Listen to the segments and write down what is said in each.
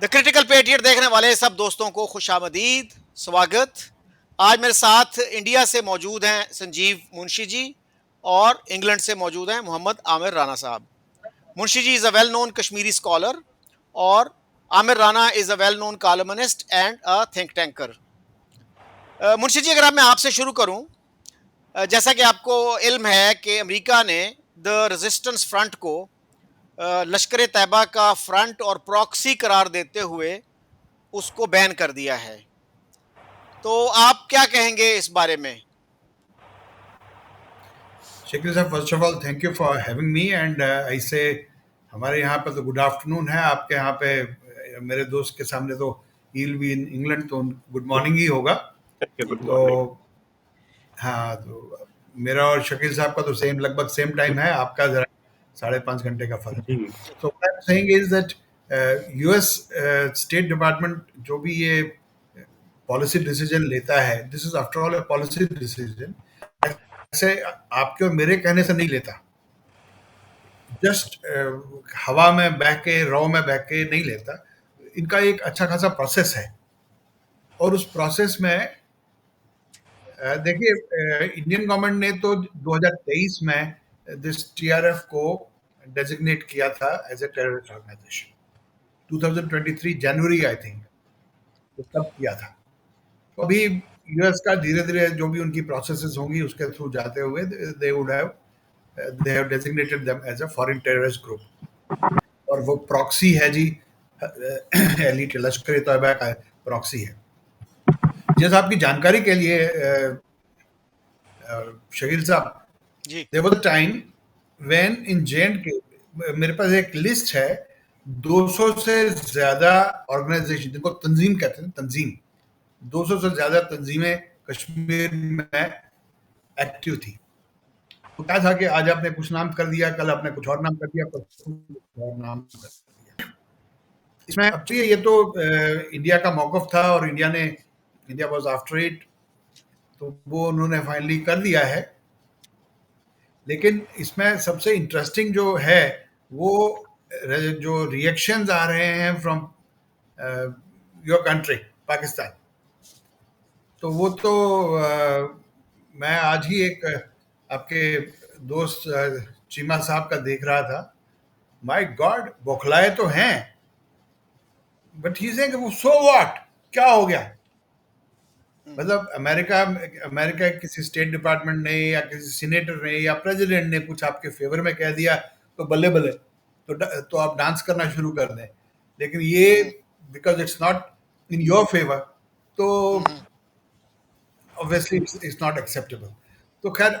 The critical patriot देखने वाले सब दोस्तों को खुशामदीद, स्वागत। आज मेरे साथ इंडिया से मौजूद हैं संजीव मुंशी जी और इंग्लैंड से मौजूद हैं मोहम्मद आमिर राना साहब। Munshi ji is a well known Kashmiri scholar और Aamir Rana is a well known columnist and a think tanker. Munshi ji, अगर मैं आपसे शुरू करूं, जैसा कि आपको इल्म है कि अमेरिका ने द रेजिस्टेंस फ्रंट को लश्कर तैयबा का फ्रंट और प्रॉक्सी करार देते हुए उसको बैन कर दिया है। तो आप क्या कहेंगे इस बारे में? शकील साहब, first of all thank you for having me and ऐसे हमारे यहाँ पे तो गुड आफ्टरनून है, आपके यहाँ पे मेरे दोस्त के सामने तो he will be in England, तो गुड मॉर्निंग ही होगा। गुड तो मॉर्निंग। हाँ, तो मेरा और शकील साहब का तो लगभग सेम टाइम है, आपका जरा 5.5 घंटे का फर्क है। जी। So what I am saying is that US State Department जो भी ये पॉलिसी डिसीजन लेता है, this is after all a policy decision. ऐसे आपके और मेरे कहने से नहीं लेता, जस्ट हवा में बह के, रॉ में बह के नहीं लेता। इनका एक अच्छा खासा प्रोसेस है, और उस प्रोसेस में देखिए, इंडियन गवर्नमेंट ने तो 2023 में दिस टीआरएफ को डेजिग्नेट किया था as a terrorist organisation. 2023 January I think, तो तब किया था। तो अभी यूएस का धीरे धीरे जो भी उनकी प्रोसेसेस होंगी उसके थ्रू जाते हुए they have designated them as a foreign terrorist group. और वो प्रॉक्सी है जी, एलिट लश्कर तैयबा का प्रॉक्सी है। जैसा आपकी जानकारी के लिए शकील साहब, जी। There was a time when in J मेरे पास एक लिस्ट है 200 से ज्यादा ऑर्गेनाइजेशन, जिनको तंजीम कहते हैं, तंजीम 200 से ज्यादा तंजीमें कश्मीर में एक्टिव थी। तो क्या था कि आज आपने कुछ नाम कर दिया, कल आपने कुछ और नाम कर दिया, परसों कुछ और नाम कर दिया। इसमें अब ये तो इंडिया का मौकफ था, और इंडिया वाज आफ्टर इट, तो वो उन्होंने फाइनली कर दिया है। लेकिन इसमें सबसे इंटरेस्टिंग जो है, वो जो रिएक्शंस आ रहे हैं फ्रॉम योर कंट्री पाकिस्तान, तो वो तो मैं आज ही एक आपके दोस्त चीमा साहब का देख रहा था। माय गॉड, बौखलाए तो हैं, बट ही से वो सो व्हाट, क्या हो गया? मतलब अमेरिका अमेरिका के किसी स्टेट डिपार्टमेंट ने या किसी सीनेटर ने या प्रेसिडेंट ने कुछ आपके फेवर में कह दिया, तो बल्ले बल्ले, तो आप डांस करना शुरू कर दें। लेकिन ये because it's not in your favour, तो ऑब्वियसली इट्स नॉट एक्सेप्टेबल। तो खैर,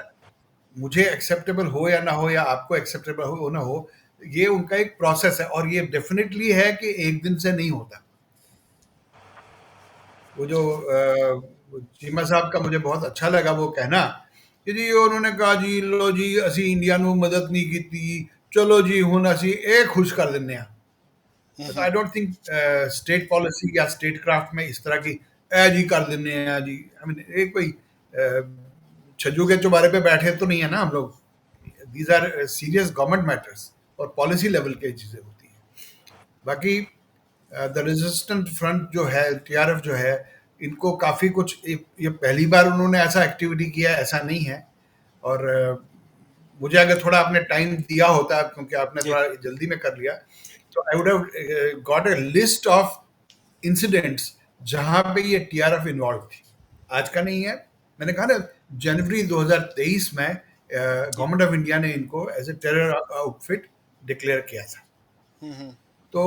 मुझे एक्सेप्टेबल हो या ना हो, या आपको एक्सेप्टेबल हो ना हो, ये उनका एक प्रोसेस है, और ये डेफिनेटली है कि एक दिन से नहीं होता। वो जो चीमा साहब का मुझे बहुत अच्छा लगा वो कहना कि जी उन्होंने कहा जी लो जी असी इंडिया ਨੂੰ मदद नहीं की, चलो जी ਹੁਣ ਅਸੀਂ ਇਹ खुश कर ਦਿੰਨੇ ਆ। तो I don't think state policy या स्टेट क्राफ्ट में इस तरह की ए जी कर दिन्ने हैं जी, आई मीन ये कोई छज्जू के चौबारे पे बैठे तो नहीं है ना हम लोग। These are serious government matters, और पॉलिसी लेवल की चीजें होती हैं। बाकी द रेजिस्टेंट फ्रंट जो है, टीआरएफ जो है, इनको काफी कुछ ये पहली बार उन्होंने ऐसा एक्टिविटी किया, ऐसा नहीं है। और मुझे अगर थोड़ा आपने टाइम दिया होता, क्योंकि आपने जी। थोड़ा जल्दी में कर लिया, तो I would have got a list of incidents जहां पे ये टीआरएफ इन्वॉल्व थी। आज का नहीं है, मैंने कहा ना, जनवरी 2023 में जी। गवर्नमेंट ऑफ इंडिया ने इनको as a terror outfit declare किया था। तो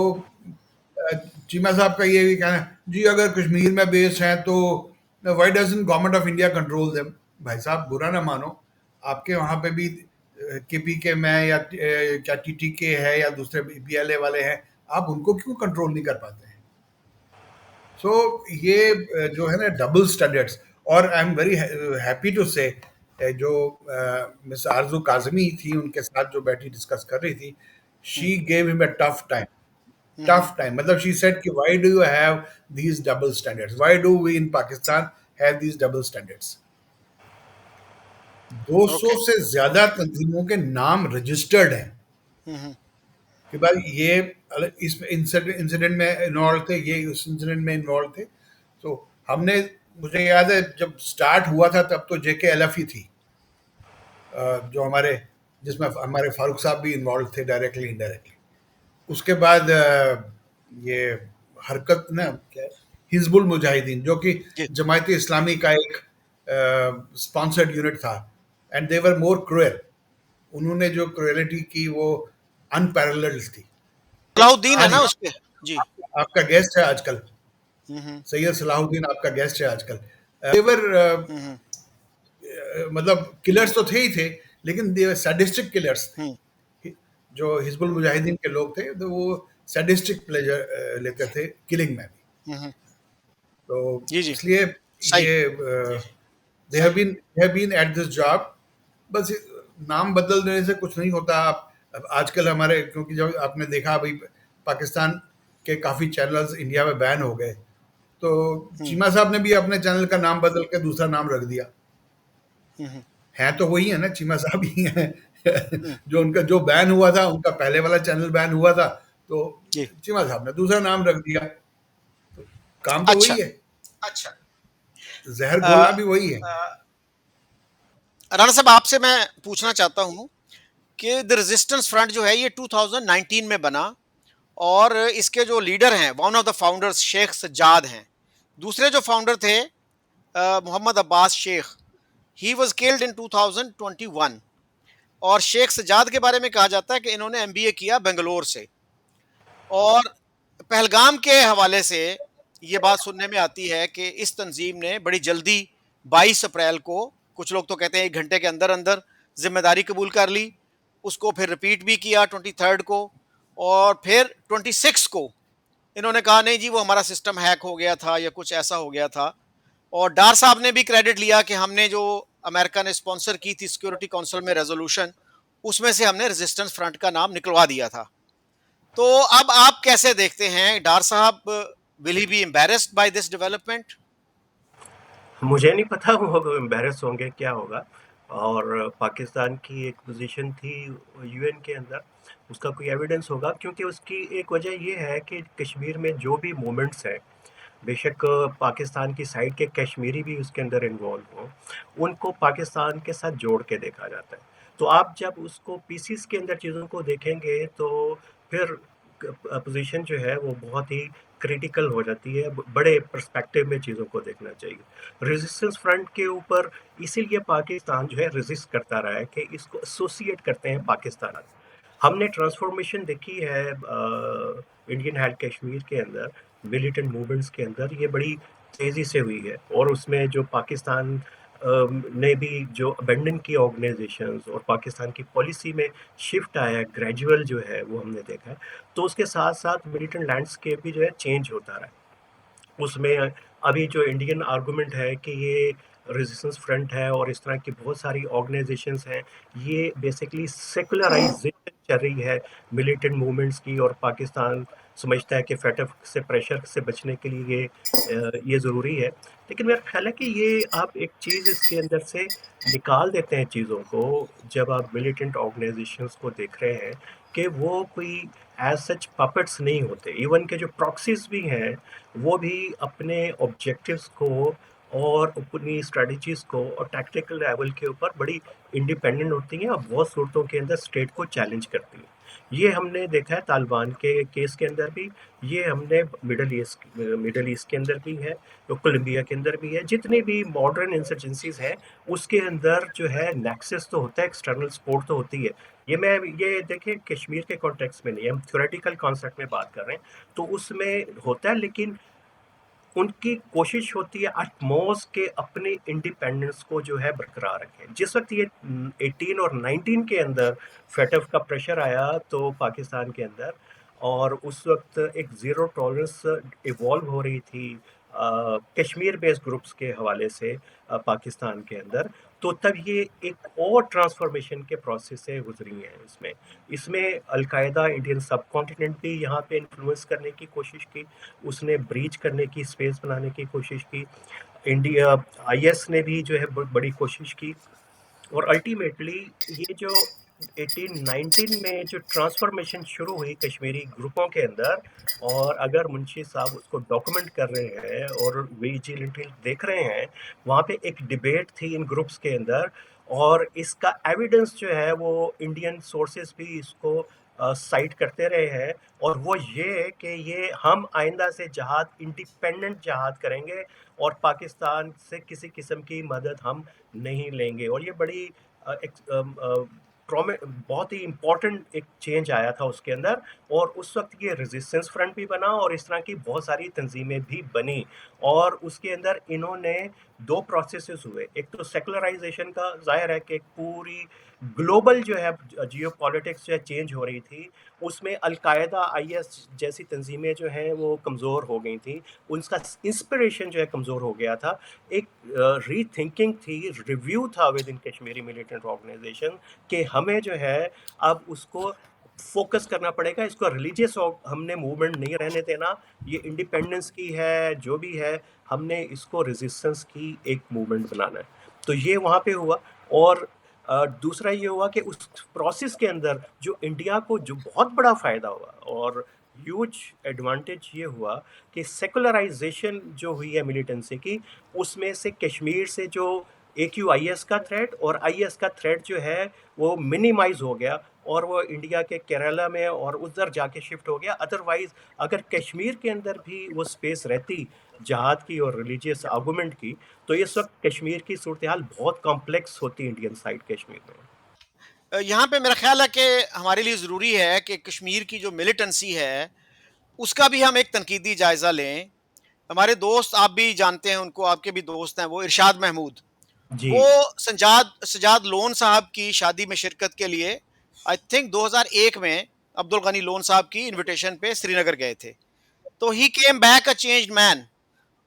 चीमा साहब का ये भी कहना है जी अगर कश्मीर में बेस हैं तो why doesn't government of India control them. भाई साहब, बुरा ना मानो, आपके वहां पे भी केपीके में या क्या टीटीके है या दूसरे बीएलए वाले हैं, आप उनको क्यों कंट्रोल नहीं कर पाते हैं? सो ये जो है ना, डबल स्टैंडर्ड्स। और I am very happy to say जो मिस आरजू काजमी थी, उनके साथ जो बैठी डिस्कस कर रही थी, she gave him a tough time. Tough time मतलब शी सेड कि why do you have these double standards, why do we in Pakistan have these double standards. 200 okay. से ज्यादा तंजीमों के नाम रजिस्टर्ड हैं। कि भाई ये इस इंसिडेंट में इन्वॉल्व थे, ये उस इंसिडेंट में इन्वॉल्व थे। तो हमने, मुझे याद है जब स्टार्ट हुआ था तब तो जेके एलएफ ही थी, जो हमारे, जिसमें हमारे फारूक साहब भी इन्वॉल्व थे डायरेक्टली इनडायरेक्टली। उसके बाद ये हरकत ना क्या, हिजबुल मुजाहिदीन, जो कि जी। जमायत इस्लामी का एक स्पॉन्सर्ड यूनिट था, and they were more cruel. उन्होंने जो क्रुएलिटी की वो अनपैरेलल्ड थी। सलाहुद्दीन है आज ना उसपे। जी। आपका गेस्ट है आजकल, हम्म। सैयद सलाहुद्दीन आपका गेस्ट है आजकल। देवर हम्म। मतलब किलर्स तो थे ही थे, लेकिन देवर सैडिस्टिक किलर्स हम्म। थे। जो हिजबुल मुजाहिदीन के लोग थे तो वो सैडिस्टिक प्लेजर लेते थे किलिंग में भी। हम्म। तो जी जी। इसलिए सही। ये they have been at this job. बस नाम बदल देने से कुछ नहीं होता। आप अब आजकल हमारे, क्योंकि जब आपने देखा अभी पाकिस्तान के काफी चैनल्स इंडिया में बैन हो गए, तो हम्म। चीमा साहब ने भी अपने चैनल का नाम बदल के दूसरा नाम रख दिया। हम्म। है तो वही है ना, चीमा साहब ही हैं। हम्म। जो उनका जो बैन हुआ था, उनका पहले वाला चैनल बैन हुआ था, तो जी। चीमा साहब ने दूसरा नाम रख दिया। तो काम तो वही अच्छा। है, अच्छा। जहर अ, घोलना भी वही है। राणा साहब, आपसे मैं पूछना चाहता हूँ कि द रेजिस्टेंस फ्रंट जो है ये 2019 में बना, और इसके जो लीडर हैं, one of the founders Sheikh Sajjad हैं। दूसरे जो फाउंडर थे Mohammad Abbas Sheikh, he was killed in 2021। और शेख सज्जाद के बारे में कहा जाता है कि इन्होंने एमबीए किया बेंगलोर से। और पहलगाम के हवाले से ये बात सुनने में आती है कि इस तंजीम ने बड़ी जल्दी 22 अप्रैल को, कुछ लोग तो कहते हैं 1 घंटे के अंदर अंदर, जिम्मेदारी कबूल कर ली। उसको फिर रिपीट भी किया 23 को, और फिर 26 को इन्होंने कहा नहीं जी वो हमारा सिस्टम हैक हो गया था या कुछ ऐसा हो गया था। और डार साहब ने भी क्रेडिट लिया कि हमने जो अमेरिका ने स्पॉन्सर की थी सिक्योरिटी काउंसिल में रेजोल्यूशन, उसमें से हमने रेजिस्टेंस फ्रंट का नाम निकलवा दिया था। तो अब आप कैसे देखते हैं डार साहब, will he be embarrassed by this development? मुझे नहीं पता वो एम्बैरेस होंगे क्या होगा। और पाकिस्तान की एक पोजीशन थी यूएन के अंदर, उसका कोई एविडेंस होगा, क्योंकि उसकी एक वजह ये है कि कश्मीर में जो भी मूवमेंट्स हैं, बेशक पाकिस्तान की साइड के कश्मीरी भी उसके अंदर इन्वॉल्व हों, उनको पाकिस्तान के साथ जोड़ के देखा जाता है। तो आप जब उसको पीसीस के अंदर चीज़ों को देखेंगे तो फिर पोजीशन जो है वो बहुत ही क्रिटिकल हो जाती है। बड़े पर्सपेक्टिव में चीज़ों को देखना चाहिए। रेजिस्टेंस फ्रंट के ऊपर इसीलिए पाकिस्तान जो है रेजिस्ट करता रहा है कि इसको एसोसिएट करते हैं पाकिस्तान। हमने ट्रांसफॉर्मेशन देखी है इंडियन हेल्थ कश्मीर के अंदर, मिलिटेंट मूवमेंट्स के अंदर, ये बड़ी तेज़ी से हुई है। और उसमें जो पाकिस्तान ने भी जो अबेंडन की ऑर्गेनाइजेशंस और पाकिस्तान की पॉलिसी में शिफ्ट आया है, ग्रेजुअल जो है वो हमने देखा है। तो उसके साथ साथ मिलिटेंट लैंडस्केप भी जो है चेंज होता रहा है। उसमें अभी जो इंडियन आर्गुमेंट है कि ये रेजिस्टेंस फ्रंट है और इस तरह की बहुत सारी ऑर्गेनाइजेशंस हैं, ये बेसिकली सेकुलराइजेशन चल रही है मिलिटेंट मूवमेंट्स की, और पाकिस्तान समझता है कि फेटफ से प्रेशर से बचने के लिए ये ज़रूरी है। लेकिन मेरा ख्याल है कि ये आप एक चीज़ इसके अंदर से निकाल देते हैं चीज़ों को, जब आप मिलिटेंट ऑर्गेनाइजेशंस को देख रहे हैं कि वो कोई एज सच पपेट्स नहीं होते। इवन के जो प्रॉक्सीज भी हैं, वो भी अपने ऑब्जेक्टिव्स को और अपनी स्ट्रेटजीज को और टैक्टिकल लेवल के ऊपर बड़ी इंडिपेंडेंट होती हैं, और बहुत सूरतों के अंदर स्टेट को चैलेंज करती हैं। ये हमने देखा है तालिबान के केस के अंदर भी, ये हमने मिडल ईस्ट के अंदर भी है, तो कोलंबिया के अंदर भी है। जितने भी मॉडर्न इंसर्जेंसीज हैं, उसके अंदर जो है नेक्सस तो होता है, एक्सटर्नल सपोर्ट तो होती है। ये देखिए कश्मीर के कॉन्टेक्स्ट में नहीं, हम थ्योरेटिकल कॉन्सेप्ट में बात कर रहे हैं, तो उसमें होता है। लेकिन उनकी कोशिश होती है एटमॉस के अपने इंडिपेंडेंस को जो है बरकरार रखें। जिस वक्त ये 18 और 19 के अंदर फेटफ का प्रेशर आया तो पाकिस्तान के अंदर, और उस वक्त एक ज़ीरो टॉलरेंस इवॉल्व हो रही थी कश्मीर बेस्ड ग्रुप्स के हवाले से पाकिस्तान के अंदर, तो तब ये एक और ट्रांसफॉर्मेशन के प्रोसेस से गुजरी हैं। इसमें इसमें अलकायदा इंडियन सब कॉन्टिनेंट भी यहाँ पे इन्फ्लुएंस करने की कोशिश की, उसने ब्रीच करने की, स्पेस बनाने की कोशिश की। इंडिया आईएस ने भी जो है बड़ी कोशिश की। और अल्टीमेटली ये जो 1819 में जो ट्रांसफॉर्मेशन शुरू हुई कश्मीरी ग्रुपों के अंदर, और अगर मुंशी साहब उसको डॉक्यूमेंट कर रहे हैं और विजिलेंटली देख रहे हैं, वहाँ पे एक डिबेट थी इन ग्रुप्स के अंदर, और इसका एविडेंस जो है वो इंडियन सोर्सेस भी इसको साइट करते रहे हैं, और वो ये कि ये हम आइंदा से जहाद इंडिपेंडेंट जहाद करेंगे और पाकिस्तान से किसी किस्म की मदद हम नहीं लेंगे। और ये बड़ी बहुत ही इम्पोर्टेंट एक चेंज आया था उसके अंदर, और उस वक्त ये रेजिस्टेंस फ्रंट भी बना और इस तरह की बहुत सारी तंजीमें भी बनी, और उसके अंदर इन्होंने दो प्रोसेसेस हुए। एक तो सेकुलराइजेशन का, जाहिर है कि पूरी ग्लोबल जो है जियो पॉलिटिक्स जो है चेंज हो रही थी, उसमें अलकायदा IS जैसी तंजीमें जो हैं वो कमज़ोर हो गई थी, उनका इंस्पिरेशन जो है कमज़ोर हो गया था। एक रीथिंकिंग थी, रिव्यू था within Kashmiri militant organisation कि हमें जो है अब उसको फोकस करना पड़ेगा, इसको रिलीजियस हमने मूवमेंट नहीं रहने देना, ये इंडिपेंडेंस की है जो भी है, हमने इसको रेजिस्टेंस की एक मूवमेंट बनाना है। तो ये वहाँ पे हुआ। और दूसरा ये हुआ कि उस प्रोसेस के अंदर जो इंडिया को जो बहुत बड़ा फ़ायदा हुआ और ह्यूज एडवांटेज ये हुआ कि सेकुलराइजेशन जो हुई है मिलिटेंसी की, उसमें से कश्मीर से जो AQIS का थ्रेट और IS का थ्रेट जो है वो मिनिमाइज हो गया, और वो इंडिया के केरला में और उधर जाके शिफ्ट हो गया। अदरवाइज अगर कश्मीर के अंदर भी वो स्पेस रहती जहाद की और रिलीजियस आर्गूमेंट की, तो इस वक्त कश्मीर की सूरत हाल बहुत कॉम्प्लेक्स होती इंडियन साइड कश्मीर में। यहाँ पे मेरा ख्याल है कि हमारे लिए ज़रूरी है कि कश्मीर की जो मिलिटेंसी है उसका भी हम एक तनकीदी जायज़ा लें। हमारे दोस्त, आप भी जानते हैं उनको, आपके भी दोस्त हैं, वो इरशाद महमूद, जी वो सजाद लोन साहब की शादी में शिरकत के लिए आई थिंक 2001 में अब्दुल गनी लोन साहब की इनविटेशन पे श्रीनगर गए थे। तो he came back a changed man.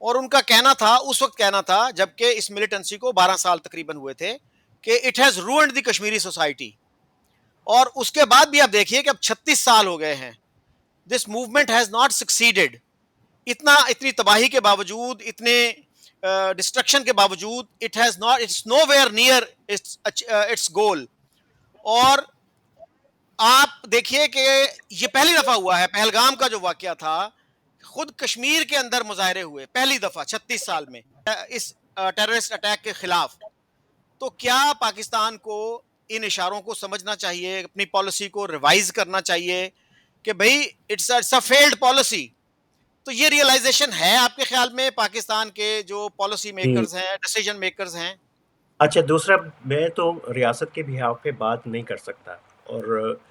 और उनका कहना था, उस वक्त कहना था जबकि इस मिलिटेंसी को 12 साल तकरीबन हुए थे, कि it has ruined the Kashmiri society. और उसके बाद भी आप देखिए कि अब 36 साल हो गए हैं, this movement has not succeeded. इतनी तबाही के बावजूद, इतने डिस्ट्रक्शन के बावजूद, इट्स नोवेयर नियर इट्स गोल। और आप देखिए कि ये पहली दफा हुआ है, पहलगाम का जो वाकया था, खुद कश्मीर के अंदर मुजाहरे हुए पहली दफा 36 साल में इस टेररिस्ट अटैक के खिलाफ। तो क्या पाकिस्तान को इन इशारों को समझना चाहिए, अपनी पॉलिसी को रिवाइज करना चाहिए कि भाई इट्स अ फेल्ड पॉलिसी? तो ये रियलाइजेशन है आपके ख्याल में पाकिस्तान के जो पॉलिसी जी। मेकर्स हैं, डिसीजन मेकर्स हैं? अच्छा, दूसरा, मैं तो रियासत के बिहाफ पे बात नहीं कर सकता, और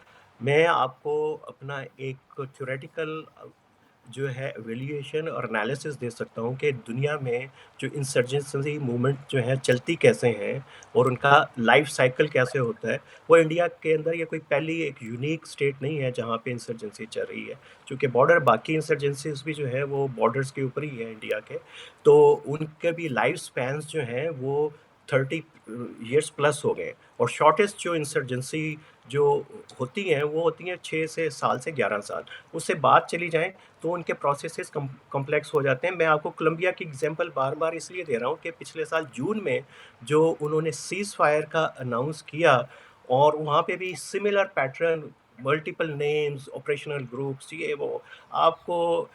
मैं आपको अपना एक थ्योरेटिकल जो है एवेल्यूएशन और एनालिसिस दे सकता हूँ कि दुनिया में जो इंसर्जेंसी मूवमेंट जो है चलती कैसे हैं और उनका लाइफ साइकिल कैसे होता है। वो इंडिया के अंदर ये कोई पहली एक यूनिक स्टेट नहीं है जहाँ पे इंसर्जेंसी चल रही है, क्योंकि बॉर्डर बाकी इंसर्जेंसीज भी जो है वो बॉर्डर्स के ऊपर ही है इंडिया के, तो उनके भी लाइफ स्पैन्स जो हैं वो 30 ईयर्स प्लस हो गए, और शॉर्टेस्ट जो इंसर्जेंसी जो होती हैं वो होती हैं 6 से साल से 11 साल। उससे बात चली जाए तो उनके प्रोसेसेस कॉम्प्लेक्स हो जाते हैं। मैं आपको कोलंबिया की एग्जांपल बार-बार इसलिए दे रहा हूँ कि पिछले साल जून में जो उन्होंने सीज़ फायर का अनाउंस किया, और वहाँ पे भी similar pattern, multiple names, operational groups, ये वो, आपको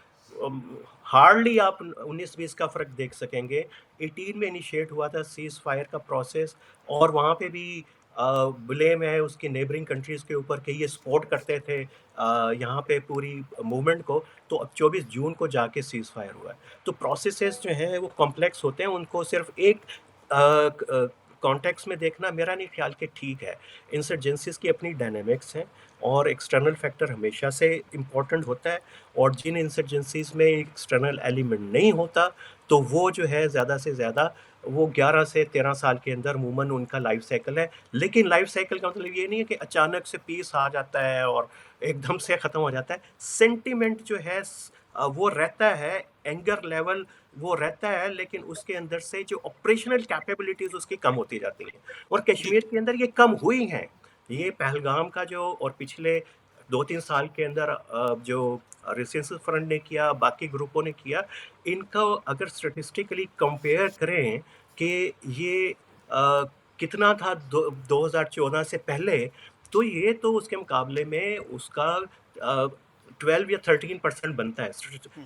हार्डली आप 19-20 का फ़र्क देख सकेंगे। 18 में इनिशिएट हुआ था सीज़ फायर का प्रोसेस, और वहाँ पे भी ब्लेम है उसकी नेबरिंग कंट्रीज़ के ऊपर कि ये सपोर्ट करते थे यहाँ पे पूरी मूवमेंट को। तो अब 24 जून को जाके सीज़ फायर हुआ है। तो प्रोसेसेस जो हैं वो कॉम्प्लेक्स होते हैं, उनको सिर्फ एक कॉन्टेक्स्ट में देखना मेरा नहीं ख्याल कि ठीक है। इंसर्जेंसीज़ की अपनी डायनामिक्स हैं, और एक्सटर्नल फैक्टर हमेशा से इम्पोर्टेंट होता है, और जिन इंसर्जेंसीज़ में एक्सटर्नल एलिमेंट नहीं होता, तो वो जो है ज़्यादा से ज़्यादा वो 11 से 13 साल के अंदर अमूमन उनका लाइफ साइकिल है। लेकिन लाइफ साइकिल का मतलब ये नहीं है कि अचानक से पीस आ जाता है और एकदम से ख़त्म हो जाता है। सेंटिमेंट जो है वो रहता है, एंगर लेवल वो रहता है, लेकिन उसके अंदर से जो ऑपरेशनल कैपेबिलिटीज़ उसकी कम होती जाती हैं, और जी। कश्मीर के अंदर ये कम हुई हैं। ये पहलगाम का जो, और पिछले 2-3 साल के अंदर जो रेजिस्टेंस फ्रंट ने किया, बाकी ग्रुपों ने किया, इनका अगर स्टैटिस्टिकली कंपेयर करें कि ये कितना था 2014 से पहले, तो ये तो उसके मुकाबले में उसका 12 या 13% बनता है।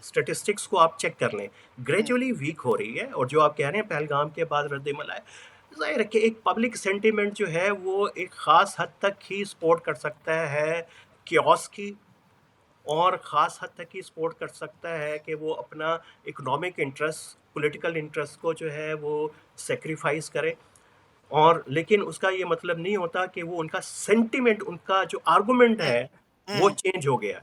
स्टेटिस्टिक्स को आप चेक कर लें, ग्रेजुअली वीक हो रही है। और जो आप कह रहे हैं पहलगाम के बाद रद्द-ए-अमल आया, ज़ाहिर है कि एक पब्लिक सेंटिमेंट जो है वो एक ख़ास हद तक ही सपोर्ट कर सकता है कियोस्क की, और ख़ास हद तक ही सपोर्ट कर सकता है कि वो अपना इकोनॉमिक इंटरेस्ट, पॉलिटिकल इंटरेस्ट को जो है वो सैक्रिफाइस करे। और लेकिन उसका ये मतलब नहीं होता कि वो उनका सेंटिमेंट, उनका जो आर्गुमेंट हम्म, है वो चेंज हो गया।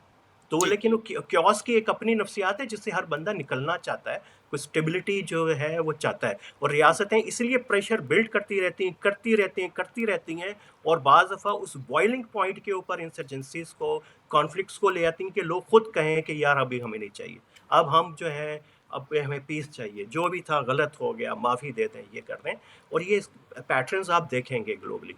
तो जी लेकिन वो क्योस की एक अपनी नफ्सियात है जिससे हर बंदा निकलना चाहता है, कुछ स्टेबिलिटी जो है वो चाहता है। और रियासतें इसलिए प्रेशर बिल्ड करती रहती हैं, करती रहती हैं, करती रहती हैं, और बाज़ दफ़ा उस बॉइलिंग पॉइंट के ऊपर इंसर्जेंसीज को, कॉन्फ्लिक्ट्स को ले आती हैं कि लोग खुद कहें कि यार अभी हमें नहीं चाहिए, अब हम जो है, अब हमें पीस चाहिए, जो भी था गलत हो गया, माफ़ी दे दें, ये कर दें। और ये पैटर्न्स आप देखेंगे ग्लोबली।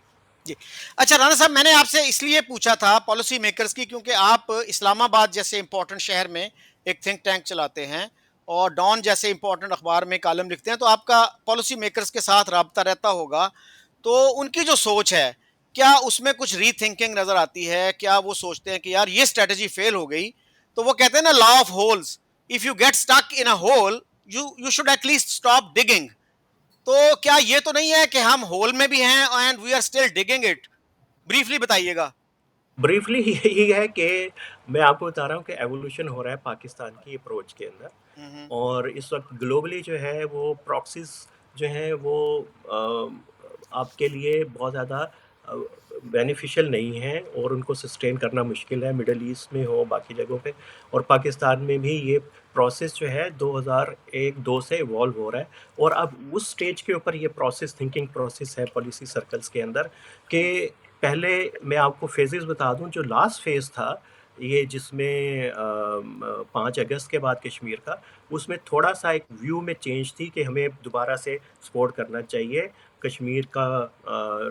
जी। अच्छा राणा साहब, मैंने आपसे इसलिए पूछा था पॉलिसी मेकर्स की, क्योंकि आप इस्लामाबाद जैसे इंपॉर्टेंट शहर में एक थिंक टैंक चलाते हैं और डॉन जैसे इंपॉर्टेंट अखबार में कॉलम लिखते हैं, तो आपका पॉलिसी मेकर्स के साथ राब्ता रहता होगा। तो उनकी जो सोच है, क्या उसमें कुछ रीथिंकिंग नजर आती है? क्या वो सोचते हैं कि यार ये स्ट्रेटजी फेल हो गई, तो वो कहते हैं ना law of holes, if you get stuck in a hole, you should at least stop digging. तो क्या ये तो नहीं है कि हम होल में भी हैं and we are still digging it? Briefly बताइएगा। ब्रीफली यही है कि मैं आपको बता रहा हूँ कि एवोल्यूशन हो रहा है पाकिस्तान की अप्रोच के अंदर। हम्म। और इस वक्त ग्लोबली जो है वो प्रॉक्सीज जो हैं वो आपके लिए बहुत ज़्यादा बेनिफिशियल नहीं है, और उनको सस्टेन करना मुश्किल है, मिडल ईस्ट में हो, बाकी जगहों पे। और पाकिस्तान में भी ये प्रोसेस जो है 2001-2 से इवॉल्व हो रहा है। और अब उस स्टेज के ऊपर ये प्रोसेस, थिंकिंग प्रोसेस है पॉलिसी सर्कल्स के अंदर, कि पहले मैं आपको फेजेस बता दूं। जो लास्ट फेज था ये, जिसमें 5 अगस्त के बाद कश्मीर का, उसमें थोड़ा सा एक व्यू में चेंज थी कि हमें दोबारा से सपोर्ट करना चाहिए कश्मीर का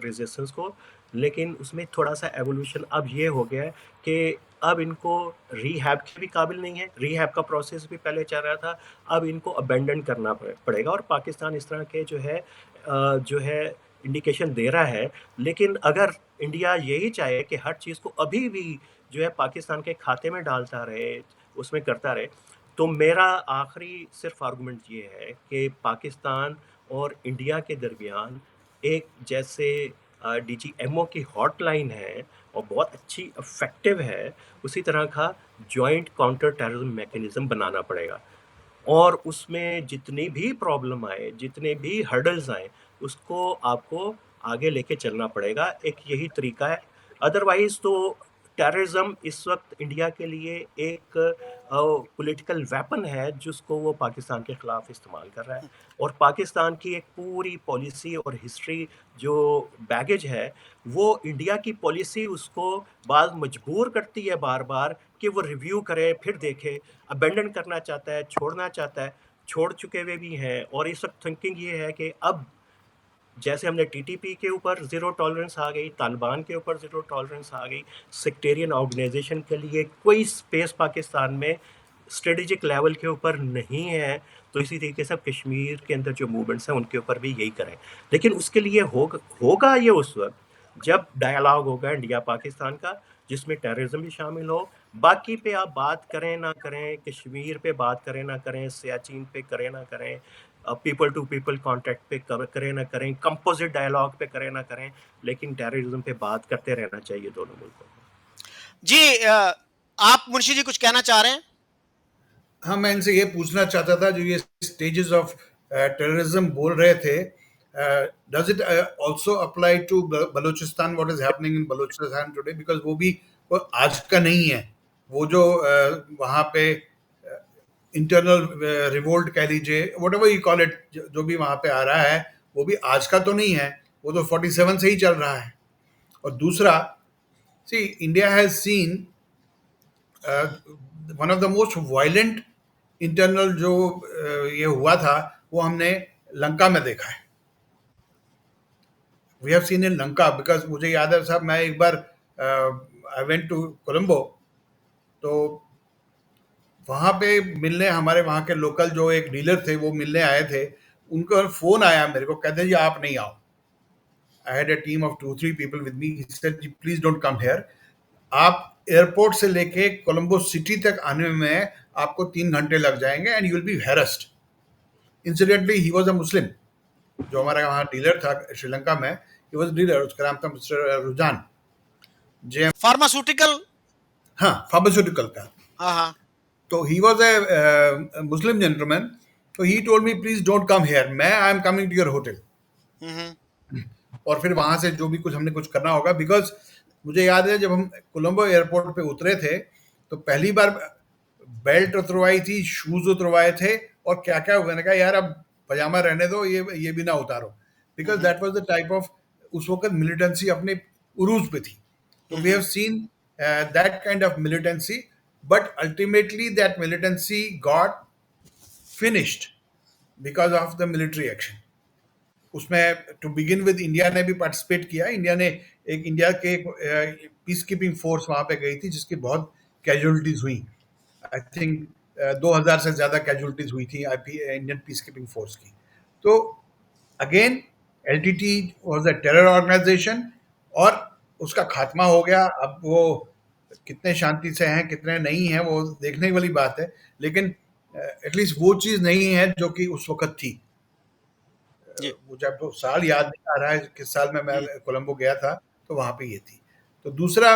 रेजिस्टेंस को। लेकिन उसमें थोड़ा सा एवोल्यूशन अब ये हो गया है कि अब इनको रीहैब के भी काबिल नहीं है, रीहैब का प्रोसेस भी पहले चल रहा था, अब इनको अबेंडन करना पड़ेगा। और पाकिस्तान इस तरह के जो है इंडिकेशन दे रहा है। लेकिन अगर इंडिया यही चाहे कि हर चीज़ को अभी भी जो है पाकिस्तान के खाते में डालता रहे, उसमें करता रहे, तो मेरा आखिरी सिर्फ आर्गुमेंट ये है कि पाकिस्तान और इंडिया के दरमियान एक, जैसे डीजीएमओ की हॉटलाइन है और बहुत अच्छी इफेक्टिव है, उसी तरह का जॉइंट काउंटर टेररिज्म मैकेनिज्म बनाना पड़ेगा। और उसमें जितनी भी प्रॉब्लम आए, जितने भी हर्डल्स आए, उसको आपको आगे लेके चलना पड़ेगा। एक यही तरीका है। अदरवाइज तो टेररिज्म इस वक्त इंडिया के लिए एक पॉलिटिकल वेपन है जिसको वो पाकिस्तान के खिलाफ इस्तेमाल कर रहा है। और पाकिस्तान की एक पूरी पॉलिसी और हिस्ट्री जो बैगेज है, वो इंडिया की पॉलिसी उसको बाद मजबूर करती है बार बार कि वो रिव्यू करे, फिर देखे, अबेंडन करना चाहता है, छोड़ना चाहता है, छोड़ चुके हुए भी हैं। और इस वक्त थिंकिंग ये है कि अब जैसे हमने टीटीपी के ऊपर ज़ीरो टॉलरेंस आ गई, तालिबान के ऊपर ज़ीरो टॉलरेंस आ गई, सेक्टेरियन ऑर्गेनाइजेशन के लिए कोई स्पेस पाकिस्तान में स्ट्रेटेजिक लेवल के ऊपर नहीं है। तो इसी तरीके से अब कश्मीर के अंदर जो मूवमेंट्स हैं उनके ऊपर भी यही करें। लेकिन उसके लिए होगा ये उस वक्त जब डायलॉग होगा इंडिया पाकिस्तान का, जिसमें टेररिज्म भी शामिल हो। बाकी पे आप बात करें ना करें, कश्मीर पे बात करें ना करें, सियाचिन पे करें ना करें, पीपल टू पीपल कांटेक्ट पे करें ना करें, कंपोजिट डायलॉग पे करें ना करें, लेकिन टेररिज्म पे बात करते रहना चाहिए दोनों मुल्कों को। जी आप मुंशी जी कुछ कहना चाह रहे हैं? हाँ, मैं इनसे ये पूछना चाहता था, जो ये स्टेजेस ऑफ टेररिज्म बोल रहे थे, does it also apply to Balochistan, what is happening in Balochistan today? Because वो आज का नहीं है। वो जो वहाँ पे इंटरनल रिवोल्ट कह लीजिए, what ever you call it, जो भी वहाँ पे आ रहा है, वो भी आज का तो नहीं है, वो तो 47 से ही चल रहा है। और दूसरा, see, India has seen one of the most violent internal जो ये हुआ था, वो हमने लंका में देखा है। We have seen in Lanka, because मुझे याद है साहब, मैं एक बार आई वेंट टू कोलंबो, तो वहाँ पे मिलने, हमारे वहाँ के लोकल जो एक डीलर थे वो मिलने आए थे। उनको फोन आया मेरे को, कहते जी आप नहीं आओ। I had a team of 2-3 people with me. He said, please don't come here. आप एयरपोर्ट से लेके कोलंबो सिटी तक आने में आपको 3 घंटे लग जाएंगे and you will be harassed. Incidentally he was a Muslim. जो हमारा वहाँ डीलर था श्रीलंका में, ही वाज डीलर. उसका नाम था मिस्टर रुजान जे. फार्मास्यूटिकल. हाँ, फार्मास्यूटिकल का. हाँ हाँ. तो he was a Muslim gentleman. तो he told me please don't come here. मैं I am coming to your hotel. और फिर वहां से जो भी कुछ हमने कुछ करना होगा, बिकॉज मुझे याद है जब हम कोलंबो एयरपोर्ट पे उतरे थे तो पहली बार बेल्ट उतरवाई थी, शूज उतरवाए थे और क्या क्या. मैंने कहा यार अब पजामा रहने दो, ये भी ना उतारो, because that was the type of, उस वक्त मिलिटेंसी अपने उरूज पे थी. तो we have seen that kind of militancy, but ultimately that militancy got finished because of the military action. उसमें टू बिगिन विद इंडिया ने भी पार्टिसिपेट किया. इंडिया ने इंडिया के पीस कीपिंग फोर्स वहां पे गई थी जिसकी बहुत कैजुअलिटीज हुई. आई थिंक 2000 से ज्यादा कैजुअलिटीज हुई थी इंडियन पीस कीपिंग फोर्स की. तो again LTTE was a terror organisation और उसका खात्मा हो गया. अब वो कितने शांति से हैं कितने नहीं हैं वो देखने वाली बात है, लेकिन एटलीस्ट वो चीज नहीं है जो कि उस वक्त थी. मुझे अब तो साल याद नहीं आ रहा है किस साल में मैं कोलंबो गया था, तो वहां पे ये थी. तो दूसरा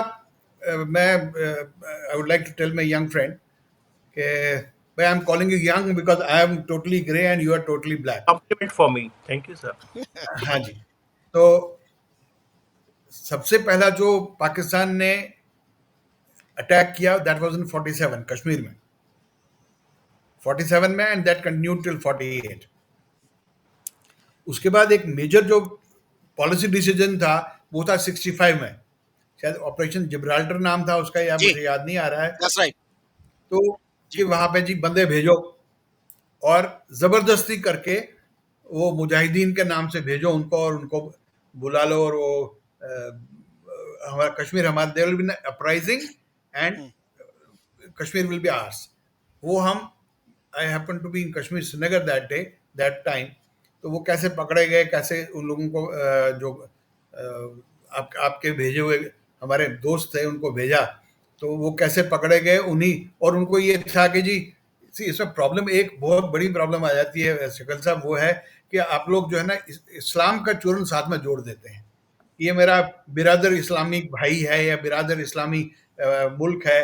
मैं I would like to tell my young friend कि भाई I am calling you young because I am totally grey and you are totally black. Compliment for me. Thank you sir. हाँ जी. तो सबसे पहला जो पाकिस्तान ने अटैक किया दैट वाज इन 47 कश्मीर में. 47 में एंड दैट कंटिन्यूड टिल 48. उसके बाद एक मेजर जो पॉलिसी डिसीजन था वो था 65 में, शायद ऑपरेशन जिब्राल्टर नाम था उसका, या मुझे याद नहीं आ रहा है. That's right. तो कि वहां पे जी बंदे भेजो और जबरदस्ती करके वो मुजाहिदीन के नाम से भेजो उनको और उनको बुला लो और वो हमारा कश्मीर हमारा, there will be uprising and Kashmir will be ours. वो हम, I happen to be in Kashmir Srinagar that day that time. तो वो कैसे पकड़े गए, कैसे उन लोगों को जो आपके भेजे हुए हमारे दोस्त थे उनको भेजा, तो वो कैसे पकड़े गए उन्हीं. और उनको ये था कि जी इसमें प्रॉब्लम, एक बहुत बड़ी प्रॉब्लम आ जाती है शक्ल साहब, वो है कि आप लोग जो है ना इस्लाम का चूरन साथ में जोड़ देते हैं. ये मेरा बिरादर इस्लामी भाई है या बिरादर इस्लामी मुल्क है.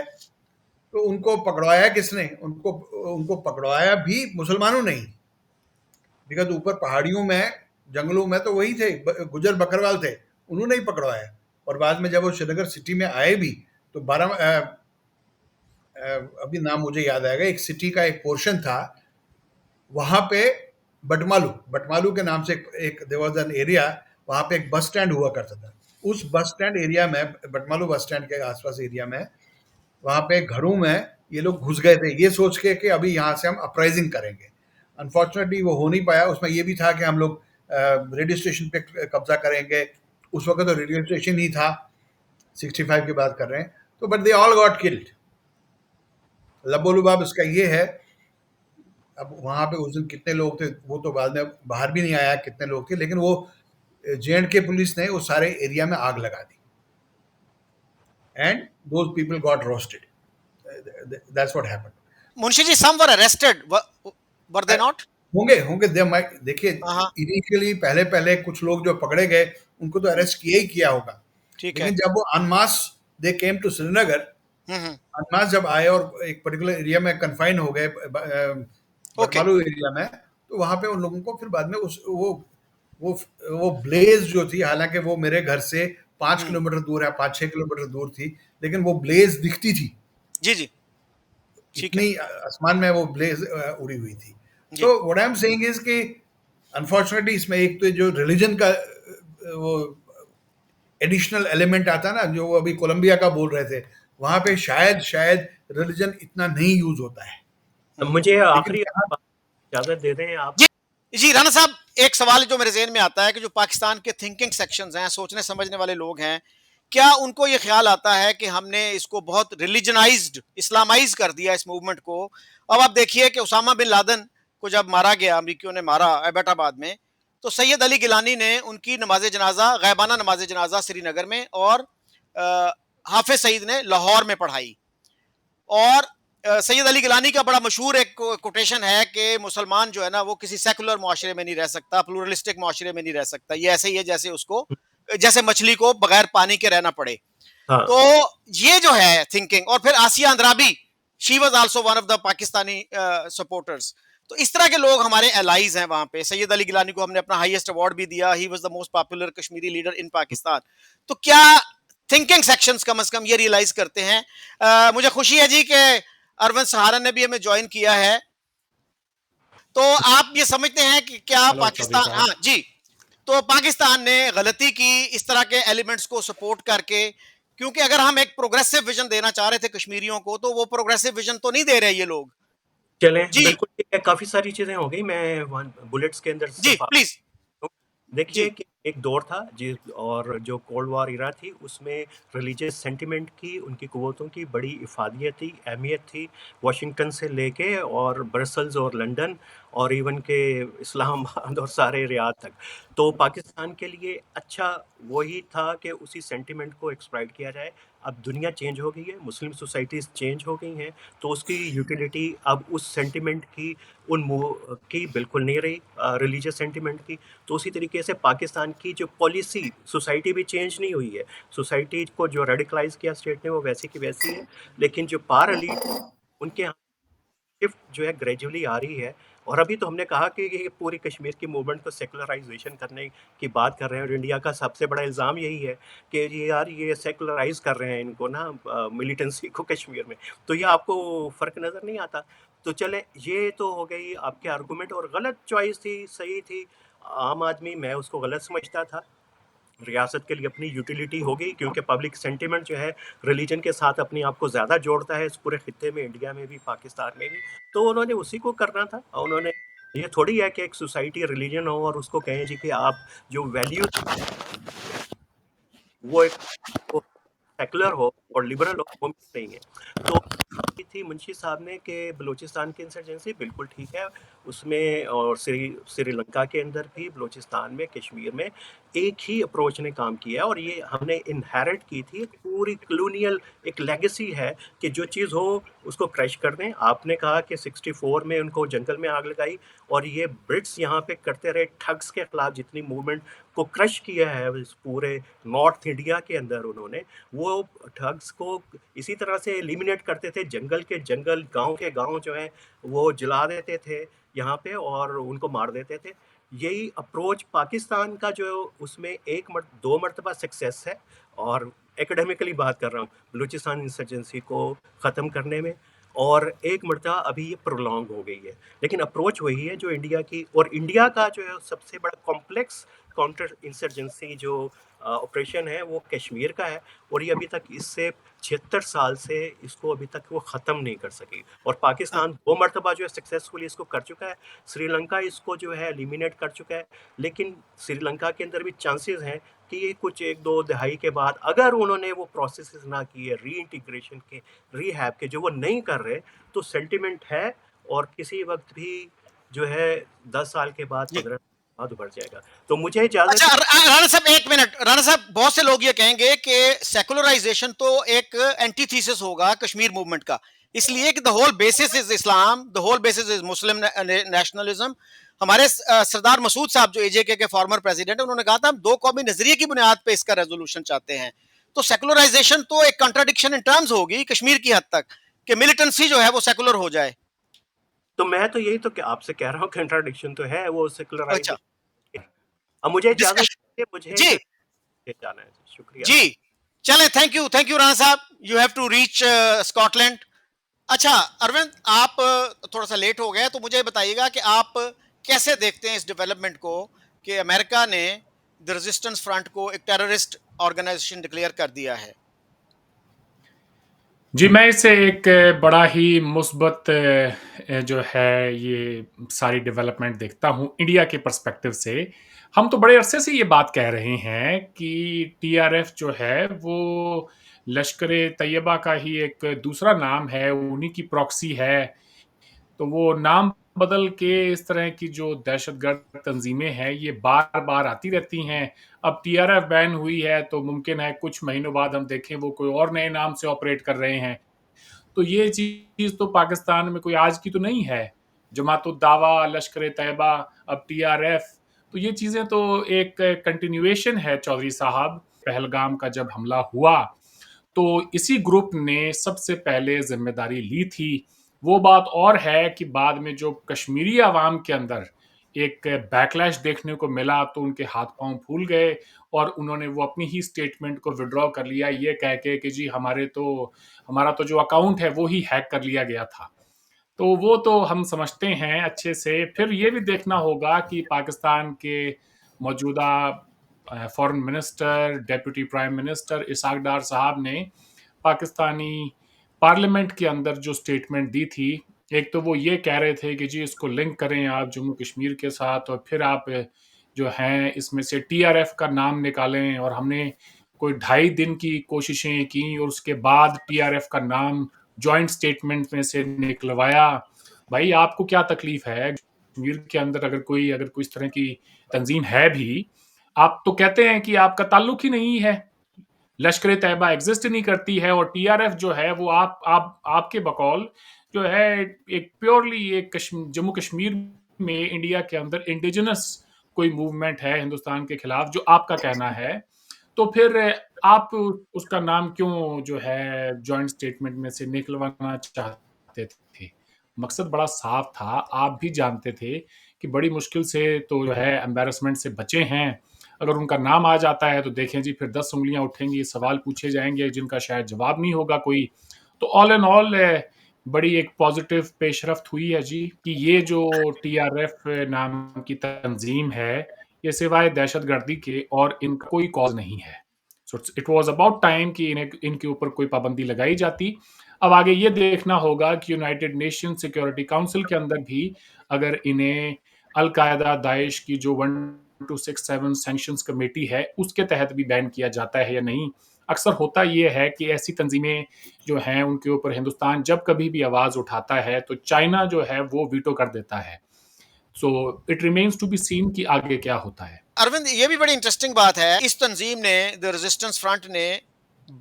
तो उनको पकड़वाया किसने? उनको पकड़वाया भी मुसलमानों नहीं, बिकॉज ऊपर पहाड़ियों में जंगलों में तो वही थे, गुजर बकरवाल थे, उन्होंने ही पकड़वाया. और बाद में जब वो श्रीनगर सिटी में आए भी तो अभी नाम मुझे याद आएगा, एक सिटी का एक पोर्शन था वहां पे, बटमालू के नाम से एक देयर वाज एन एरिया, वहां पे एक बस स्टैंड हुआ करता था. उस बस स्टैंड एरिया में, बटमालू बस स्टैंड के आसपास एरिया में, वहां पे घरों में ये लोग घुस गए थे ये सोच के कि अभी यहाँ से हम अपराइजिंग करेंगे. अनफॉर्चुनेटली वो हो नहीं पाया. उसमें ये भी था कि हम लोग रेडियो स्टेशन पे कब्जा करेंगे. उस वक्त तो रेडियो स्टेशन ही था, 65 की बात कर रहे हैं. तो but they all got killed. लबोलुबाब इसका ये है. अब वहां पे उस दिन कितने लोग थे वो तो बाद में बाहर भी नहीं आया कितने लोग थे, लेकिन वो J&K पुलिस ने उस सारे एरिया में आग लगा दी and those people got roasted. That's what happened. Munshi ji, some were arrested, were they not? होंगे दे माइट. देखिए इनिशियली पहले कुछ लोग जो पकड़े गए उनको तो अरेस्ट किया ही किया होगा, लेकिन जब वो अनमास दे केम टू श्रीनगर, अनमास जब आए और एक पर्टिकुलर एरिया में कन्फाइन हो गए बटमालू एरिया में, तो वहां पे उन लोगों को फिर बाद में वो ब्लेज जो थी, हालांकि वो मेरे घर से 5 किलोमीटर दूर है, 5-6 किलोमीटर दूर थी, लेकिन वो ब्लेज दिखती थी. जी जी, इतनी आसमान में वो ब्लेज उड़ी हुई थी. तो what I am saying is कि अनफॉर्चुनेटली इसमें एक तो जो रिलीजन का वो एडिशनल एलिमेंट आता ना, जो अभी कोलंबिया का बोल रहे थे, वहां पे शायद रिलीजन इतना नहीं यूज होता है. मुझे आखिरी इजाजत दे दें आप. जी राणा साहब, एक सवाल जो मेरे ज़हन में आता है कि जो पाकिस्तान के थिंकिंग सेक्शंस हैं, सोचने समझने वाले लोग हैं, क्या उनको ये ख्याल आता है कि हमने इसको बहुत रिलीजनाइज्ड, इस्लामाइज कर दिया इस मूवमेंट को? अब आप देखिए कि उसामा बिन लादेन को जब मारा गया, अमरीकियों ने मारा एबटाबाद में, तो सैयद अली गिलानी ने उनकी नमाज जनाजा, गैबाना नमाज जनाजा श्रीनगर में, और हाफिज सईद ने लाहौर में पढ़ाई। और सैयद अली गिलानी का बड़ा मशहूर एक कोटेशन है कि मुसलमान जो है ना वो किसी सेकुलर मुआशरे में नहीं रह सकता, प्लूरलिस्टिक मुआशरे में नहीं रह सकता। ये ऐसे ही है जैसे मछली को बगैर पानी के रहना पड़े। हाँ तो ये जो है थिंकिंग, और फिर Asiya Andrabi, she was also one of the Pakistani supporters. तो इस तरह के लोग हमारे एलाइज हैं वहां पे। सैयद अली गिलानी को हमने अपना हाईएस्ट अवार्ड भी दिया, he was the most popular Kashmiri leader in Pakistan. तो क्या थिंकिंग सेक्शंस कम से कम ये रियलाइज करते हैं? मुझे खुशी है जी कि अरविंद सहारा ने भी हमें ज्वाइन किया है। तो आप ये समझते हैं कि क्या हेलो चौधरी पाकिस्तान, साहब। हाँ जी, तो पाकिस्तान ने गलती की इस तरह के एलिमेंट्स को सपोर्ट करके? क्योंकि अगर हम एक प्रोग्रेसिव विजन देना चाह रहे थे कश्मीरियों को, तो वो प्रोग्रेसिव विजन तो नहीं दे रहे ये लोग। चलें, जी बिल्कुल ठीक है, काफ़ी सारी चीज़ें हो गई, मैं बुलेट्स के अंदर जी सिर्फ प्लीज। देखिए जी कि एक दौर था और जो कोल्ड वॉर इरा थी उसमें रिलीजियस सेंटिमेंट की, उनकी क़ुव्वतों की बड़ी इफ़ादियत थी, अहमियत थी। वाशिंगटन से लेके और ब्रसल्स और लंदन और इवन के इस्लामाबाद और सारे रियाद तक। तो पाकिस्तान के लिए अच्छा वही था कि उसी सेंटिमेंट को एक्सप्लॉइट किया जाए। अब दुनिया चेंज हो गई है, मुस्लिम सोसाइटीज़ चेंज हो गई हैं, तो उसकी यूटिलिटी अब उस सेंटिमेंट की की बिल्कुल नहीं रही, रिलीजियस सेंटिमेंट की। तो उसी तरीके से पाकिस्तान की जो पॉलिसी, सोसाइटी भी चेंज नहीं हुई है। सोसाइटी को जो रेडिकलाइज किया स्टेट ने वो वैसी की वैसी है, लेकिन जो पार एलीट उनके यहाँ शिफ्ट जो है ग्रेजुअली आ रही है। और अभी तो हमने कहा कि ये पूरी कश्मीर की मूवमेंट को सेकुलराइजेशन करने की बात कर रहे हैं, और इंडिया का सबसे बड़ा इल्ज़ाम यही है कि ये यार ये सेकुलराइज कर रहे हैं इनको ना, मिलिटेंसी को कश्मीर में। तो ये आपको फ़र्क नज़र नहीं आता? तो चलें, ये तो हो गई आपके आर्गूमेंट, और गलत चॉइस थी, सही थी। आम आदमी, मैं उसको गलत समझता था। रियासत के लिए अपनी यूटिलिटी हो गई, क्योंकि पब्लिक सेंटिमेंट जो है रिलीजन के साथ अपने आप को ज़्यादा जोड़ता है इस पूरे खित्ते में, इंडिया में भी, पाकिस्तान में भी। तो उन्होंने उसी को करना था। उन्होंने, ये थोड़ी है कि एक सोसाइटी रिलीजन हो और उसको कहें जी कि आप जो वैल्यू वो एक सेकुलर हो और लिबरल हो, वो नहीं है। तो की थी मुंशी साहब ने कि बलूचिस्तान की इंसर्जेंसी बिल्कुल ठीक है, उसमें और श्रीलंका के अंदर भी, बलूचिस्तान में, कश्मीर में एक ही अप्रोच ने काम किया है। और ये हमने इनहेरिट की थी, एक पूरी कॉलोनियल एक लेगेसी है कि जो चीज़ हो उसको क्रश कर दें। आपने कहा कि 64 में उनको जंगल में आग लगाई, और ये ब्रिट्स यहाँ पे करते रहे, ठग्स के खिलाफ जितनी मूवमेंट को क्रश किया है इस पूरे नॉर्थ इंडिया के अंदर उन्होंने, वो ठग्स को इसी तरह से एलिमिनेट करते थे। जंगल के जंगल, गांव के गांव जो है वो जला देते थे यहाँ पे और उनको मार देते थे। यही अप्रोच पाकिस्तान का जो उसमें दो मरतबा सक्सेस है, और एकेडमिकली बात कर रहा हूँ, बलूचिस्तान इंसर्जेंसी को ख़त्म करने में, और एक मरतबा अभी ये प्रोलॉन्ग हो गई है। लेकिन अप्रोच वही है जो इंडिया की, और इंडिया का जो है सबसे बड़ा कॉम्प्लेक्स काउंटर इंसर्जेंसी जो ऑपरेशन है वो कश्मीर का है, और ये अभी तक इससे 76 साल से इसको अभी तक वो ख़त्म नहीं कर सकी। और पाकिस्तान 2 मरतबा जो है सक्सेसफुली इसको कर चुका है। श्रीलंका इसको जो है एलिमिनेट कर चुका है, लेकिन श्रीलंका के अंदर भी चांसेस हैं कि ये कुछ 1-2 दहाई के बाद अगर उन्होंने वो प्रोसेसेस ना किए रीइंटीग्रेशन के, रिहैब के, जो वो नहीं कर रहे, तो सेंटिमेंट है और किसी वक्त भी जो है 10 साल के बाद, 15 बाद उभर जाएगा। तो मुझे इजाज़त। अच्छा राणा साहब, एक मिनट। राणा साहब, बहुत से लोग ये कहेंगे कि सेकुलराइजेशन तो एक एंटीथीसिस होगा कश्मीर मूवमेंट का, इसलिए कि the whole basis is Islam, the whole basis is Muslim nationalism. हमारे सरदार मसूद साहब जो एजेके के फॉर्मर प्रेसिडेंट है, उन्होंने कहा था हम दो कौमी नजरिए की बुनियाद पे इसका रेजोल्यूशन चाहते हैं। तो सेकुलराइजेशन तो एक कॉन्ट्राडिक्शन इन टर्म्स होगी कश्मीर की हद तक, कि मिलिटेंसी जो है वो सेकुलर हो जाए। तो मैं तो यही तो आपसे कह रहा हूँ, कंट्राडिक्शन तो है वो अच्छा, सेकुलराइजेशन। अब मुझे इजाजत दीजिए, मुझे जी जाना है। शुक्रिया। जी, चले, thank you Rana sahab, you have to reach Scotland. अच्छा अरविंद, आप थोड़ा सा लेट हो गए, तो मुझे बताइएगा कि आप कैसे देखते हैं इस डेवलपमेंट को कि अमेरिका ने द रेजिस्टेंस फ्रंट को एक टेररिस्ट ऑर्गेनाइजेशन डिक्लेयर कर दिया है। जी, मैं इसे एक बड़ा ही मुस्बत जो है ये सारी डेवलपमेंट देखता हूँ इंडिया के पर्सपेक्टिव से। हम तो बड़े अरसे से ये बात कह रहे हैं कि टीआरएफ जो है वो लश्कर ए तैयबा का ही एक दूसरा नाम है, उन्हीं की प्रॉक्सी है। तो वो नाम बदल के इस तरह की जो दहशतगर्द तंजीमें हैं ये बार-बार आती रहती हैं। अब टीआरएफ बैन हुई है तो मुमकिन है कुछ महीनों बाद हम देखें वो कोई और नए नाम से ऑपरेट कर रहे हैं। तो ये चीज़ तो पाकिस्तान में कोई आज की तो नहीं है। जमात-उद-दावा, लश्कर-ए-तैयबा, अब टीआरएफ, तो ये चीज़ें तो एक कंटिन्यूएशन है चौधरी साहब। पहलगाम का जब हमला हुआ, तो इसी ग्रुप ने सबसे पहले ज़िम्मेदारी ली थी। वो बात और है कि बाद में जो कश्मीरी अवाम के अंदर एक बैकलैश देखने को मिला, तो उनके हाथ-पाँव फूल गए और उन्होंने वो अपनी ही स्टेटमेंट को विथड्रॉ कर लिया, ये कह के कि जी हमारा तो जो अकाउंट है वो ही हैक कर लिया गया था। तो वो तो हम समझते हैं अच्छे से। फिर ये भी देखना होगा कि पाकिस्तान के मौजूदा foreign minister, deputy prime minister Ishaq Dar साहब ने पाकिस्तानी पार्लियामेंट के अंदर जो स्टेटमेंट दी थी, एक तो वो ये कह रहे थे कि जी इसको लिंक करें आप जम्मू कश्मीर के साथ और फिर आप जो हैं इसमें से टीआरएफ का नाम निकालें, और हमने कोई 2.5 दिन की कोशिशें की और उसके बाद टीआरएफ का नाम जॉइंट स्टेटमेंट में से निकलवाया। भाई आपको क्या तकलीफ है? कश्मीर के अंदर अगर कोई इस तरह की तंजीम है भी, आप तो कहते हैं कि आपका ताल्लुक ही नहीं है। लश्कर तैयबा एग्जिस्ट नहीं करती है और टीआरएफ जो है वो आपके बकौल जो है एक प्योरली एक जम्मू कश्मीर में इंडिया के अंदर इंडिजिनस कोई मूवमेंट है हिंदुस्तान के खिलाफ जो आपका कहना है। तो फिर आप उसका नाम क्यों जो है जॉइंट स्टेटमेंट में से निकलवाना चाहते थे? मकसद बड़ा साफ था। आप भी जानते थे कि बड़ी मुश्किल से तो जो है एम्बैरेसमेंट से बचे हैं। अगर उनका नाम आ जाता है तो देखें जी फिर 10 उँगलियां उठेंगी, सवाल पूछे जाएंगे जिनका शायद जवाब नहीं होगा कोई। तो ऑल एंड ऑल बड़ी एक पॉजिटिव पेशरफ्त हुई है जी कि ये जो टीआरएफ नाम की तंजीम है, ये सिवाय दहशतगर्दी के और इनका कोई कॉज नहीं है। So it was about time कि इन्हें इनके ऊपर कोई पाबंदी लगाई जाती। अब आगे ये देखना होगा कि यूनाइटेड नेशन सिक्योरिटी काउंसिल के अंदर भी अगर इन्हें अल-कायदा, दाइश की जो 1267 सैंक्शंस कमेटी है, उसके तहत भी बैन किया जाता है या नहीं। अक्सर होता ये है कि ऐसी तंजीमें जो हैं उनके ऊपर हिंदुस्तान जब कभी भी आवाज़ उठाता है तो चाइना जो है वो वीटो कर देता है। So it remains to be seen कि आगे क्या होता है। अरविंद, ये भी बड़ी इंटरेस्टिंग बात है, इस तंजीम ने, द रेजिस्टेंस फ्रंट ने,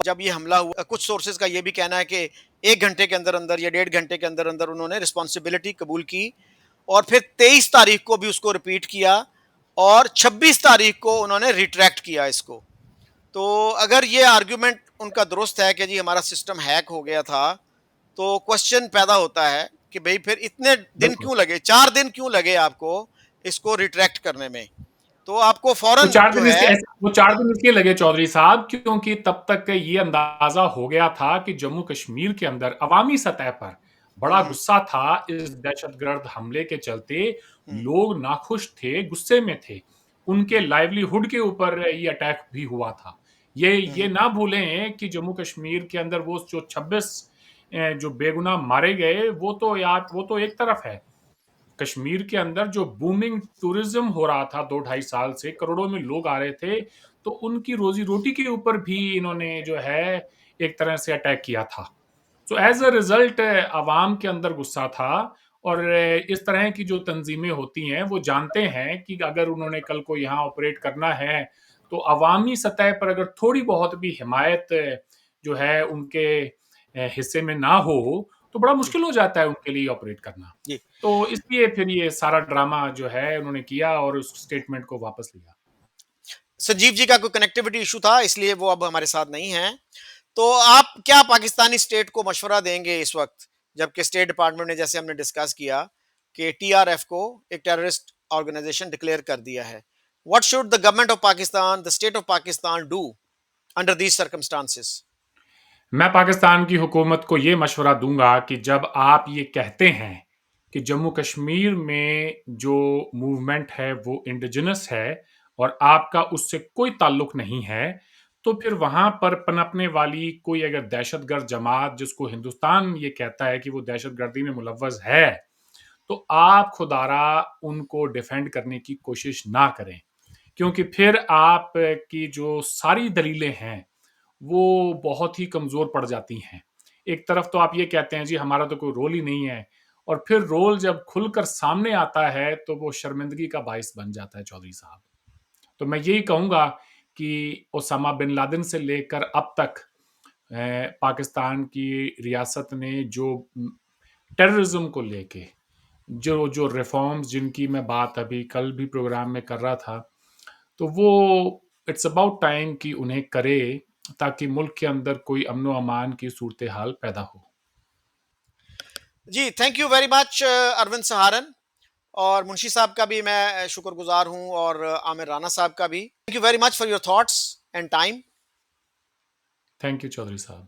जब ये हमला हुआ, कुछ सोर्सेज का ये भी कहना है कि 1 घंटे के अंदर अंदर या 1.5 घंटे के अंदर अंदर उन्होंने रिस्पॉन्सिबिलिटी कबूल की और फिर 23 तारीख को भी उसको रिपीट किया और 26 तारीख को उन्होंने रिट्रैक्ट किया इसको। तो अगर ये आर्ग्यूमेंट उनका दुरुस्त है कि जी हमारा सिस्टम हैक हो गया था, तो क्वेश्चन पैदा होता है कि भाई फिर इतने दिन बिल्कुल। क्यों लगे, 4 दिन क्यों लगे आपको इसको रिट्रैक्ट करने में? तो आपको वो फौरन 4 जो दिन इसलिए है, ऐसे वो 4 दिन इसलिए लगे चौधरी साहब क्योंकि तब तक ये अंदाजा हो गया था कि जम्मू कश्मीर के अंदर अवामी सतह पर बड़ा हम्म, गुस्सा था इस दहशतगर्द हमले के चलते। हम्म, लोग नाखुश थे, गुस्से में थे। उनके लाइवलीहुड के ऊपर ये अटैक भी हुआ था। ये हम्म, ना भूलें कि जम्मू कश्मीर के अंदर वो जो 26 जो बेगुनाह मारे गए वो तो एक तरफ है। कश्मीर के अंदर जो बूमिंग टूरिज्म हो रहा था 2 ढाई साल से, करोड़ों में लोग आ रहे थे, तो उनकी रोजी रोटी के ऊपर भी इन्होंने जो है एक तरह से अटैक किया था। सो एज अ रिजल्ट अवाम के अंदर गुस्सा था और इस तरह की जो तंजीमें होती हैं वो जानते हैं कि अगर उन्होंने कल को यहाँ ऑपरेट करना है तो अवामी सतह पर अगर थोड़ी बहुत भी हिमायत जो है उनके हिस्से में ना हो तो बड़ा जी, मुश्किल हो जाता है उनके लिए ऑपरेट करना। जी। तो इसलिए फिर ये सारा ड्रामा जो है उन्होंने किया और उस स्टेटमेंट को वापस लिया। संजीव जी का कोई कनेक्टिविटी इशू था, इसलिए वो अब हमारे साथ नहीं है। तो आप क्या पाकिस्तानी स्टेट को मशवरा देंगे इस वक्त, जबकि स्टेट डिपार्टमेंट ने, जैसे हमने डिस्कस किया, कि टीआरएफ को एक टेररिस्ट ऑर्गेनाइजेशन डिक्लेयर कर दिया है? What should the government of Pakistan, the state of Pakistan do under these circumstances? मैं पाकिस्तान की हुकूमत को ये मशवरा दूंगा कि जब आप ये कहते हैं कि जम्मू कश्मीर में जो मूवमेंट है वो इंडिजिनस है और आपका उससे कोई ताल्लुक नहीं है, तो फिर वहां पर पनपने वाली कोई अगर दहशतगर्द जमात जिसको हिंदुस्तान ये कहता है कि वो दहशतगर्दी में मुलव्वस है, तो आप खुदारा उनको डिफेंड करने की कोशिश ना करें, क्योंकि फिर आप की जो सारी दलीलें हैं वो बहुत ही कमज़ोर पड़ जाती हैं। एक तरफ तो आप ये कहते हैं जी हमारा तो कोई रोल ही नहीं है और फिर रोल जब खुलकर सामने आता है तो वो शर्मिंदगी का बाइस बन जाता है चौधरी साहब। तो मैं यही कहूँगा कि ओसामा बिन लादेन से लेकर अब तक पाकिस्तान की रियासत ने जो टेररिज्म को लेके जो जो रिफॉर्म्स जिनकी मैं बात अभी कल भी प्रोग्राम में कर रहा था, तो वो इट्स अबाउट टाइम कि उन्हें करे, ताकि मुल्क के अंदर कोई अमन अमान की सूरत हाल पैदा हो। जी, thank you very much Arvind Saharan, और मुंशी साहब का भी मैं शुक्रगुजार हूं, और आमिर राना साहब का भी। Thank you very much for your thoughts and time. Thank you Chaudhary साहब।